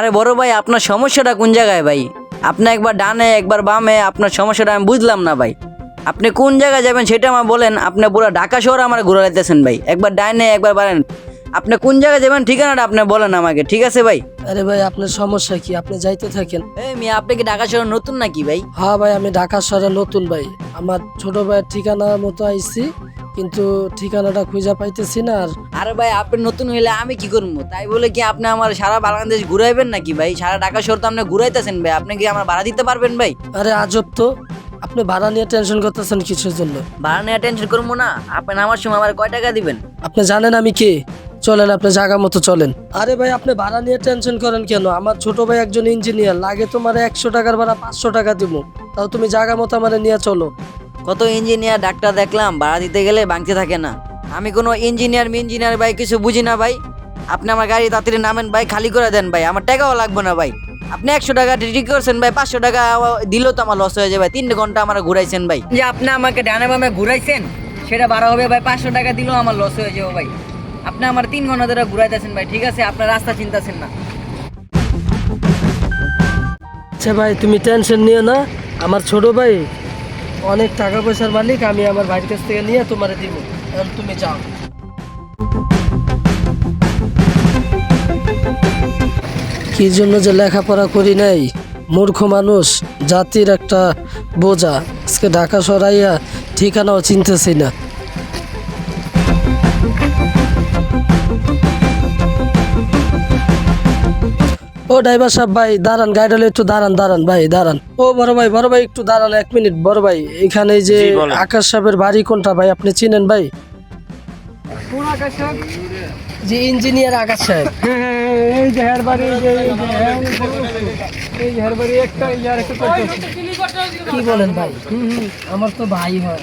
আরে বড় ভাই, আপনার সমস্যাটা কোন জায়গায় ভাই? আপনি একবার ডানে একবার বামে, আপনার সমস্যাটা আমি বুঝলাম না ভাই। আপনি কোন জায়গায় যাবেন সেটা আমার বলেন। আপনি পুরো ঢাকা শহর আমার ঘুরাইতেছেন ভাই, একবার ডাইনে একবার বাড়েন। আপনি কোন জায়গায় যাবেন ঠিকানাটা আপনি বলেন আমাকে, ঠিক আছে ভাই? আরে ভাই আপনার সমস্যা কি? আপনি যাইতে থাকেন। এই মিয়া, আপনি কি ঢাকা শহর নতুন নাকি ভাই? হ্যাঁ ভাই, আমি ঢাকা শহরে নতুন ভাই। আমার ছোট ভাইয়ের ঠিকানার মতো আইছি, কিন্তু ঠিকানাটা খুঁজে পাইতেছি না। আর আরে ভাই, আপনি নতুন হইলে আমি কি করবো? তাই বলে কি আপনি আমার সারা বাংলাদেশ ঘুরাইবেন নাকি ভাই? সারা ঢাকা শহর তো আপনি ঘুরাইতেছেন ভাই, আপনি কি আমার ভাড়া দিতে পারবেন ভাই? আরে আজব তো, আপনি ভাড়া নিয়ে টেনশন করতেছেন কিসের জন্য? ভাড়া নিয়ে টেনশন করবো না? আপনি আমার সময় আমার কয় টাকা দিবেন? আপনি জানেন আমি কে? চলেন, আপনি জায়গা মতো চলেন। আরে ভাই আপনি ভাড়া নিয়ে টেনশন করেন কেন? আমার ছোট ভাই একজন ইঞ্জিনিয়ার, লাগে তোমার 100 টাকার ভাড়া 500 টাকা দিব, তাও তুমি জায়গা মতো আমার নিয়ে চলো। কত ইঞ্জিনিয়ার ডাক্তার দেখলাম, ভাড়া দিতে গেলে বাংতে থাকে না। আমি কোনো ইঞ্জিনিয়ার ভাই কিছু বুঝি না ভাই। আপনি আমার গাড়ি তাড়াতাড়ি নামেন ভাই, খালি করে দেন ভাই, আমার টাকাও লাগবে না ভাই। আপনি 100 টাকা ঠিক করছেন ভাই, 500 টাকা দিলেও তো আমার লস হয়ে যাবে। 3 ঘন্টা আমার ঘুরাইছেন ভাই, যে আপনি আমাকে ডানে বামে ঘুরাইছেন সেটা ভাড়া হবে ভাই 500 টাকা দিলেও আমার লস হয়ে যাবে ভাই। আপনি আমার 3 ঘন্টা ধরে ঘুরাইতেছেন ভাই, ঠিক আছে? আপনার রাস্তা চিন্তাছেন না। আচ্ছা ভাই তুমি টেনশন নিও না, আমার ছোট ভাই অনেক টাকা পয়সার মালিক, আমি আমার ভাইয়ের কাছ থেকে নিয়ে তোমারে দিব। এখন তুমি যাও। কি জন্য যে লেখাপড়া করি নাই, মূর্খ মানুষ, জাতির একটা বোঝা। আজকে ঢাকা সরাইয়া ঠিকানাও চিনতেছি না। ও ড্রাইভার সাহেব ভাই দাঁড়ান, গাড়িটা একটু দাঁড়ান, দাঁড়ান ভাই দাঁড়ান। ও বড় ভাই একটু দাঁড়ান 1 মিনিট। বড় ভাই এখানে যে জি, বলেন। আকাশ সাহেবের বাড়ি কোনটা ভাই, আপনি চিনেন ভাই? যে ইঞ্জিনিয়ার আকাশ সাহেব। কি বলেন ভাই? আমার তো ভাই হয়।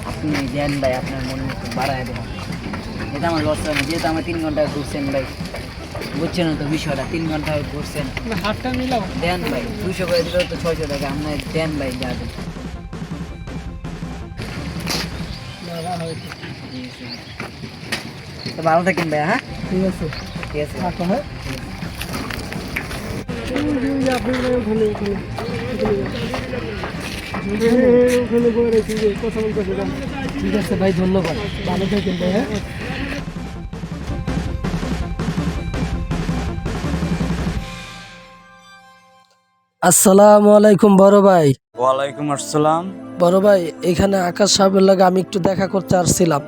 আপনি দেন ভাই, আপনার মন মতো বাড়ায় দেন। এটা আমার লস হয় না, যেহেতু আমার 3 ঘন্টা ঘুরছেন ভাই। বুঝছেন তো বিষয়টা, 3 ঘন্টা ঘুরছেন। দেন ভাই, 200 করে দিলেও তো 600 টাকা। আপনি দেন ভাই, যা দেন। তো ভালো থাকেন ভাই, হ্যাঁ ঠিক আছে, ঠিক আছে। থাকো, হ্যাঁ। ঠিক আছে ভাই, ধন্যবাদ, ভালো থাকেন ভাই, হ্যাঁ। আসসালামু আলাইকুম বড় ভাই। ওয়ালাইকুম আসসালাম। বড় ভাই এখানে আকাশ সাহেবের লাগে আমি একটু দেখা করতে আসছিলাম,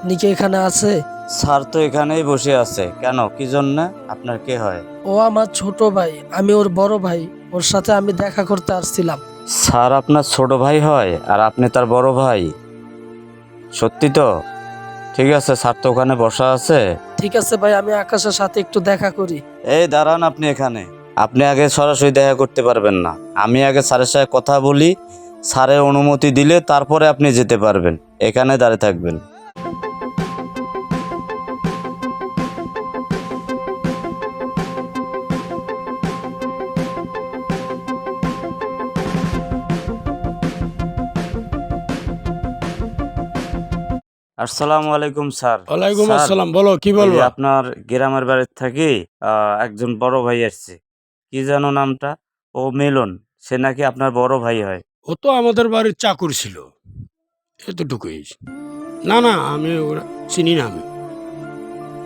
উনি কি এখানে আছে? স্যার তো এখানেই বসে আছে, কেন কি জন্য? আপনার কে হয়? ও আমার ছোট ভাই, আমি ওর বড় ভাই, ওর সাথে আমি দেখা করতে আসছিলাম। স্যার আপনার ছোট ভাই হয় আর আপনি তার বড় ভাই? সত্যি তো? ঠিক আছে, স্যার তো ওখানে বসা আছে। ঠিক আছে ভাই, আমি আকাশের সাথে একটু দেখা করি। এই দাঁড়ান, আপনি এখানে। আপনি আগে সরাসরি দেখা করতে পারবেন না, আমি আগে স্যারের সাথে কথা বলি। স্যারের অনুমতি দিলে তারপরে আপনি যেতে পারবেন। এখানে দাঁড়িয়ে থাকবেন। আসসালামু আলাইকুম স্যার। ওয়ালাইকুম স্যার, আসসালাম, বলো কি ওই বলবো? যে আপনার গ্রামের বাড়ির থাকি একজন বড় ভাই আসছে, কি জানো নামটা? ও মিলন, সে নাকি আপনার বড় ভাই হয়। ও তো আমাদের বাড়ির চাকর ছিল, এতটুকুই। না না, আমি ওরা চিনি না, আমি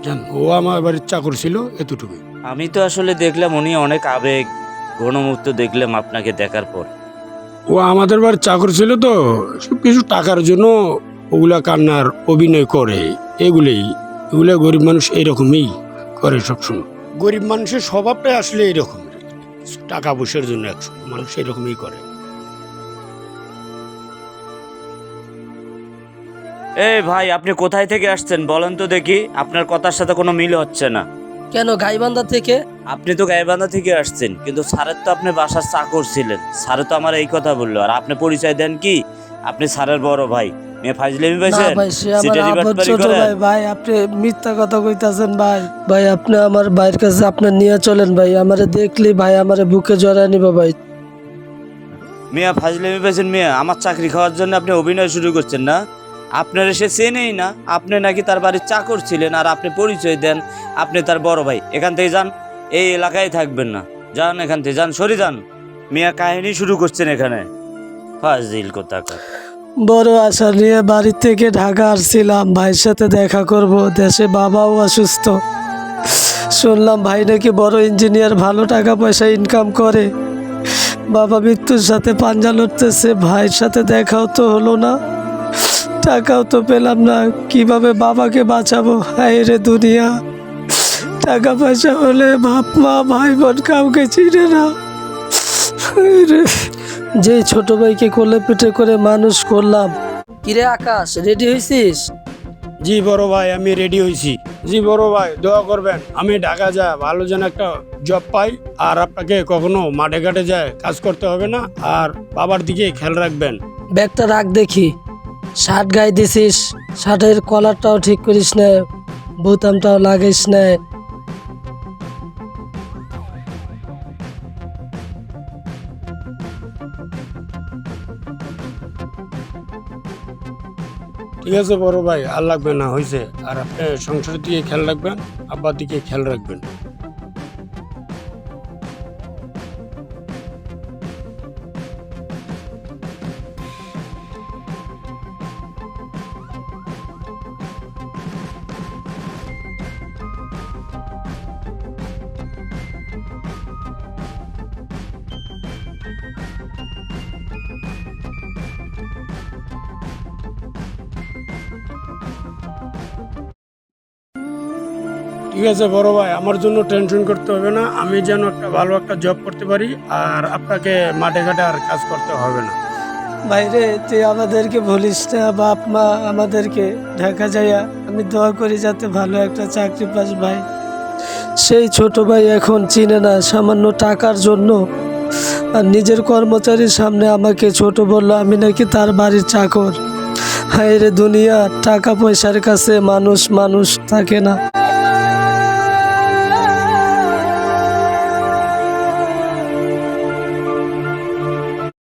জান ও আমার বাড়ির চাকর ছিল, এতটুকুই। আমি তো আসলে দেখলাম উনি অনেক আবেগ ঘনমুক্ত দেখলাম আপনাকে দেখার পর। ও আমাদের বাড়ির চাকর ছিল তো, সব কিছু টাকার জন্য ওগুলা কান্নার অভিনয় করে। এগুলা গরিব মানুষ এরকমই করে সবসময়। গরিব মানুষের স্বভাবটাই আসলে এরকম, টাকা পয়সার জন্য একসময় মানুষ এরকমই করে। এই ভাই, আপনি কোথায় থেকে আসছেন বলেন তো দেখি? আপনার কথার সাথে কোনো মিল হচ্ছে না। কেন গাইবান্ধা থেকে? আপনি তো গাইবান্ধা থেকে আসছেন, কিন্তু স্যারের তো আপনি বাসার চাকর ছিলেন। স্যার তো আমার এই কথা বললো, আর আপনি পরিচয় দেন কি আপনি স্যারের বড় ভাই? মেয়ে ফাজলামি না পাইছেন? ভাই, সে আমার সিটারি আব্বার বাটপারি ছোট করেন? ভাই। ভাই আপনি মিথ্যা কথা কইতাছেন ভাই। ভাই আপনি আমার ভাইয়ের কাছে আপনি নিয়ে চলেন ভাই, আমারে দেখলি ভাই আমারে বুকে জড়ায় নিব ভাই। মিয়া ফাজলামি পাইছেন? মিয়া আমার চাকরি খাওয়ার জন্য আপনি অভিনয় শুরু করছেন না? আপনার সে চেনেই না, আপনি নাকি তার বাড়ির চাকর ছিলেন আর আপনি পরিচয় দেন আপনি তার বড় ভাই। এখান থেকে যান, এই এলাকায় থাকবেন না, যান এখান থেকে, যান, সরে যান। মিয়া কাহিনী শুরু করছেন এখানে, ফাজিল কোথাকার। বড় আশা নিয়ে বাড়ি থেকে ঢাকা আসছিলাম ভাইয়ের সাথে দেখা করব, দেশে বাবাও অসুস্থ। শুনলাম ভাই নাকি বড় ইঞ্জিনিয়ার, ভালো টাকা পয়সা ইনকাম করে। বাবা মৃত্যুর সাথে পাঞ্জা লড়তেছে, ভাইয়ের সাথে দেখাও তো হলো না, টাকাও তো পেলাম না, কিভাবে বাবাকে বাঁচাবো? হায় রে দুনিয়া, টাকা পয়সা হলে বাপ মা ভাই বোন কাউকে চিনে না। হায় রে, যেই ছোট ভাইকে কোলে পিঠে করে মানুষ করলাম। কিরে আকাশ, রেডি হয়েছিস? জি বড় ভাই, আমি রেডি হয়েছি। জি বড় ভাই, দোয়া করবেন আমি ঢাকা যা ভালো যেন একটা জব পাই, আর আপনাকে কখনো মাঠে ঘাটে যায় কাজ করতে হবে না, আর বাবার দিকে খেয়াল রাখবেন। ব্যাগটা রাখ দেখি। শার্ট গায়ে দিছিস, শার্টের কলারটাও ঠিক করিস না, বোতামটাও লাগাইস না। ঠিক আছে বড় ভাই, আর লাগবে না, হয়েছে। আর আপনি সংসারের দিকে খেয়াল রাখবেন, আব্বার দিকে খেয়াল রাখবেন। ঠিক আছে বড় ভাই, আমার জন্য টেনশন করতে হবে না, আমি যেন একটা ভালো একটা জব করতে পারি, আর আপনাকে মাঠে ঘাটে আর কাজ করতে হবে না। বাইরে তুই আমাদেরকে ভুলিস না, বাপ মা আমাদেরকে ঢাকা যাইয়া আমি দোয়া করি যাতে ভালো একটা চাকরি পাস ভাই। সেই ছোট ভাই এখন চিনে না সামান্য টাকার জন্য, আর নিজের কর্মচারীর সামনে আমাকে ছোট বলল, আমি নাকি তার বাড়ির চাকর। হায় রে দুনিয়া, টাকা পয়সার কাছে মানুষ থাকে না।